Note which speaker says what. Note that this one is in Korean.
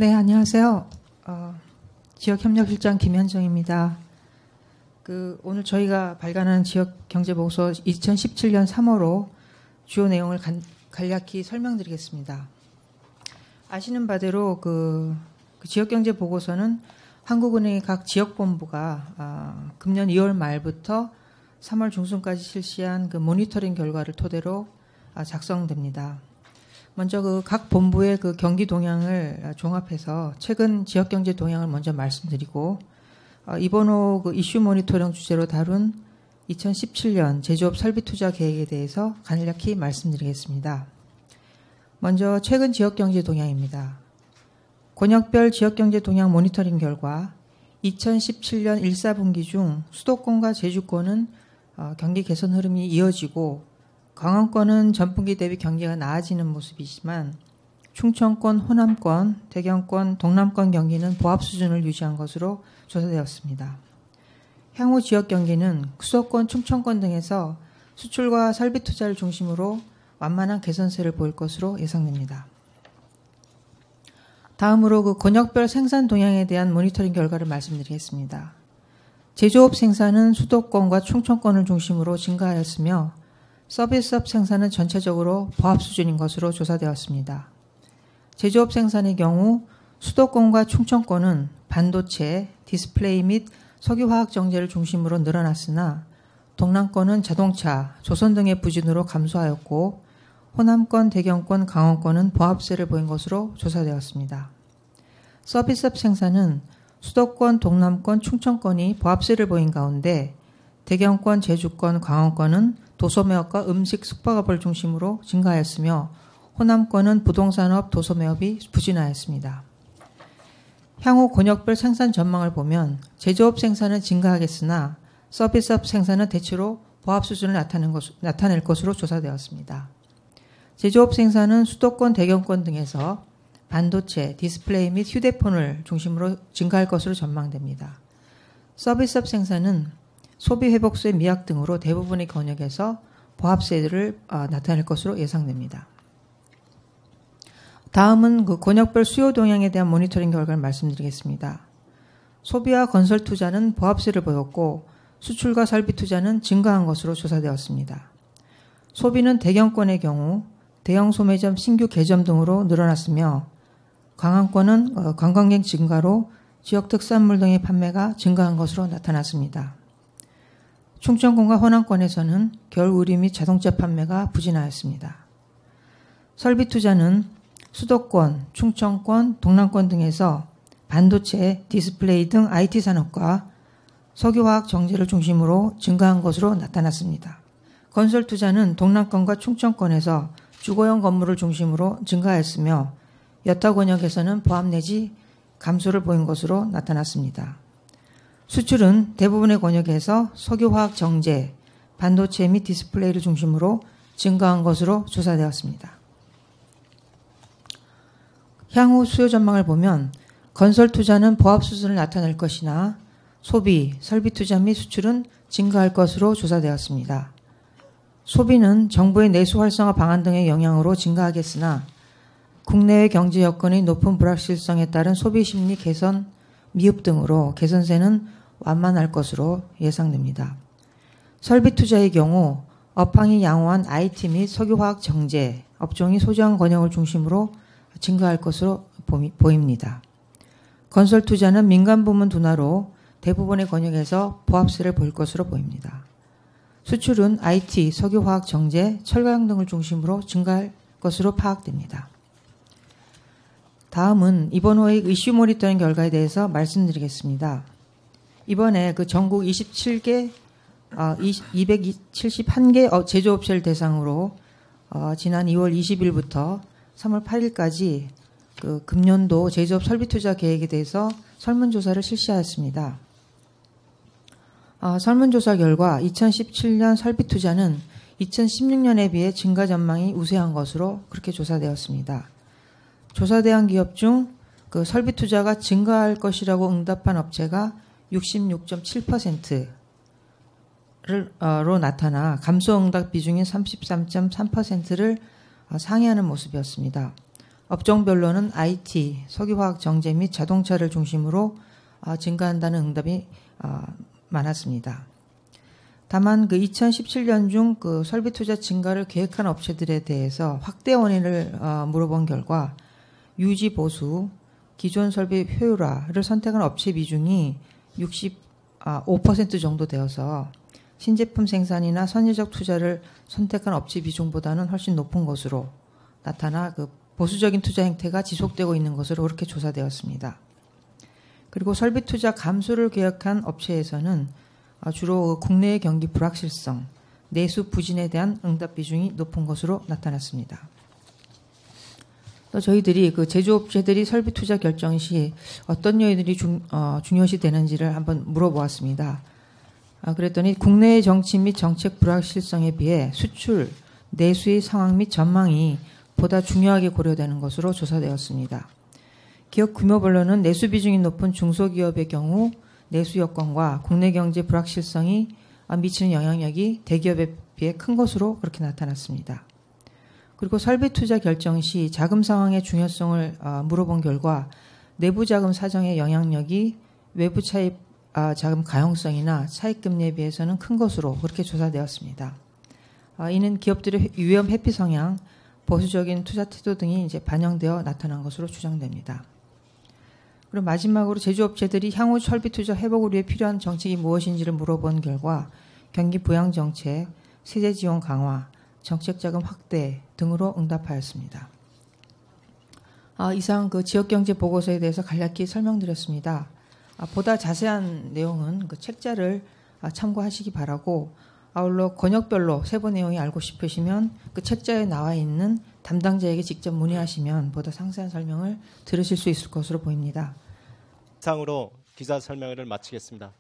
Speaker 1: 네, 안녕하세요. 지역협력실장 김현정입니다. 오늘 저희가 발간한 지역경제보고서 2017년 3월호 주요 내용을 간략히 설명드리겠습니다. 아시는 바대로 그 지역경제보고서는 한국은행의 각 지역본부가 금년 2월 말부터 3월 중순까지 실시한 그 모니터링 결과를 토대로 작성됩니다. 먼저 각 본부의 경기 동향을 종합해서 최근 지역경제 동향을 먼저 말씀드리고, 이번 호 이슈 모니터링 주제로 다룬 2017년 제조업 설비 투자 계획에 대해서 간략히 말씀드리겠습니다. 먼저 최근 지역경제 동향입니다. 권역별 지역경제 동향 모니터링 결과 2017년 1사분기 중 수도권과 제주권은 경기 개선 흐름이 이어지고, 강원권은 전분기 대비 경기가 나아지는 모습이지만 충청권, 호남권, 대경권, 동남권 경기는 보합 수준을 유지한 것으로 조사되었습니다. 향후 지역 경기는 수도권, 충청권 등에서 수출과 설비 투자를 중심으로 완만한 개선세를 보일 것으로 예상됩니다. 다음으로 권역별 생산 동향에 대한 모니터링 결과를 말씀드리겠습니다. 제조업 생산은 수도권과 충청권을 중심으로 증가하였으며 서비스업 생산은 전체적으로 보합 수준인 것으로 조사되었습니다. 제조업 생산의 경우 수도권과 충청권은 반도체, 디스플레이 및 석유화학 정제를 중심으로 늘어났으나 동남권은 자동차, 조선 등의 부진으로 감소하였고, 호남권, 대경권, 강원권은 보합세를 보인 것으로 조사되었습니다. 서비스업 생산은 수도권, 동남권, 충청권이 보합세를 보인 가운데 대경권, 제주권, 강원권은 도소매업과 음식 숙박업을 중심으로 증가하였으며 호남권은 부동산업, 도소매업이 부진하였습니다. 향후 권역별 생산 전망을 보면 제조업 생산은 증가하겠으나 서비스업 생산은 대체로 보합 수준을 나타낼 것으로 조사되었습니다. 제조업 생산은 수도권, 대경권 등에서 반도체, 디스플레이 및 휴대폰을 중심으로 증가할 것으로 전망됩니다. 서비스업 생산은 소비 회복세 미약 등으로 대부분의 권역에서 보합세를 나타낼 것으로 예상됩니다. 다음은 권역별 수요 동향에 대한 모니터링 결과를 말씀드리겠습니다. 소비와 건설 투자는 보합세를 보였고 수출과 설비 투자는 증가한 것으로 조사되었습니다. 소비는 대경권의 경우 대형 소매점 신규 개점 등으로 늘어났으며 강원권은 관광객 증가로 지역 특산물 등의 판매가 증가한 것으로 나타났습니다. 충청권과 호남권에서는 겨울 의류 및 자동차 판매가 부진하였습니다. 설비 투자는 수도권, 충청권, 동남권 등에서 반도체, 디스플레이 등 IT 산업과 석유화학 정제를 중심으로 증가한 것으로 나타났습니다. 건설 투자는 동남권과 충청권에서 주거용 건물을 중심으로 증가하였으며 여타 권역에서는 보합 내지 감소를 보인 것으로 나타났습니다. 수출은 대부분의 권역에서 석유화학 정제, 반도체 및 디스플레이를 중심으로 증가한 것으로 조사되었습니다. 향후 수요 전망을 보면 건설 투자는 보합 수준을 나타낼 것이나 소비, 설비 투자 및 수출은 증가할 것으로 조사되었습니다. 소비는 정부의 내수 활성화 방안 등의 영향으로 증가하겠으나 국내외 경제 여건의 높은 불확실성에 따른 소비 심리 개선 미흡 등으로 개선세는 완만할 것으로 예상됩니다. 설비 투자의 경우 업황이 양호한 IT 및 석유화학 정제 업종이 소저항 권역을 중심으로 증가할 것으로 보입니다. 건설 투자는 민간 부문 둔화로 대부분의 권역에서 보합세를 보일 것으로 보입니다. 수출은 IT, 석유화학 정제, 철강 등을 중심으로 증가할 것으로 파악됩니다. 다음은 이번 호의 이슈 모니터링 결과에 대해서 말씀드리겠습니다. 이번에 전국 27개, 271개 제조업체를 대상으로 지난 2월 20일부터 3월 8일까지 금년도 제조업 설비 투자 계획에 대해서 설문조사를 실시하였습니다. 설문조사 결과 2017년 설비 투자는 2016년에 비해 증가 전망이 우세한 것으로 그렇게 조사되었습니다. 조사대상 기업 중 설비 투자가 증가할 것이라고 응답한 업체가 66.7%로 나타나 감소 응답 비중인 33.3%를 상회하는 모습이었습니다. 업종별로는 IT, 석유화학 정제 및 자동차를 중심으로 증가한다는 응답이 많았습니다. 다만 그 2017년 중 그 설비 투자 증가를 계획한 업체들에 대해서 확대 원인을 물어본 결과 유지 보수, 기존 설비 효율화를 선택한 업체 비중이 65% 정도 되어서 신제품 생산이나 선제적 투자를 선택한 업체 비중보다는 훨씬 높은 것으로 나타나 그 보수적인 투자 행태가 지속되고 있는 것으로 그렇게 조사되었습니다. 그리고 설비 투자 감소를 계획한 업체에서는 주로 국내의 경기 불확실성, 내수 부진에 대한 응답 비중이 높은 것으로 나타났습니다. 또 저희들이 그 제조업체들이 설비 투자 결정 시 어떤 요인들이 중요시 되는지를 한번 물어보았습니다. 그랬더니 국내의 정치 및 정책 불확실성에 비해 수출, 내수의 상황 및 전망이 보다 중요하게 고려되는 것으로 조사되었습니다. 기업 규모별로는 내수 비중이 높은 중소기업의 경우 내수 여건과 국내 경제 불확실성이 미치는 영향력이 대기업에 비해 큰 것으로 그렇게 나타났습니다. 그리고 설비 투자 결정 시 자금 상황의 중요성을 물어본 결과 내부 자금 사정의 영향력이 외부 차입 자금 가용성이나 차익 금리에 비해서는 큰 것으로 그렇게 조사되었습니다. 이는 기업들의 위험 회피 성향, 보수적인 투자 태도 등이 이제 반영되어 나타난 것으로 추정됩니다. 그리고 마지막으로 제조업체들이 향후 설비 투자 회복을 위해 필요한 정책이 무엇인지를 물어본 결과 경기 부양 정책, 세제 지원 강화, 정책 자금 확대 등으로 응답하였습니다. 이상 그 지역경제 보고서에 대해서 간략히 설명드렸습니다. 보다 자세한 내용은 그 책자를 참고하시기 바라고, 아울러 권역별로 세부 내용이 알고 싶으시면 그 책자에 나와 있는 담당자에게 직접 문의하시면 보다 상세한 설명을 들으실 수 있을 것으로 보입니다.
Speaker 2: 이상으로 기자 설명회를 마치겠습니다.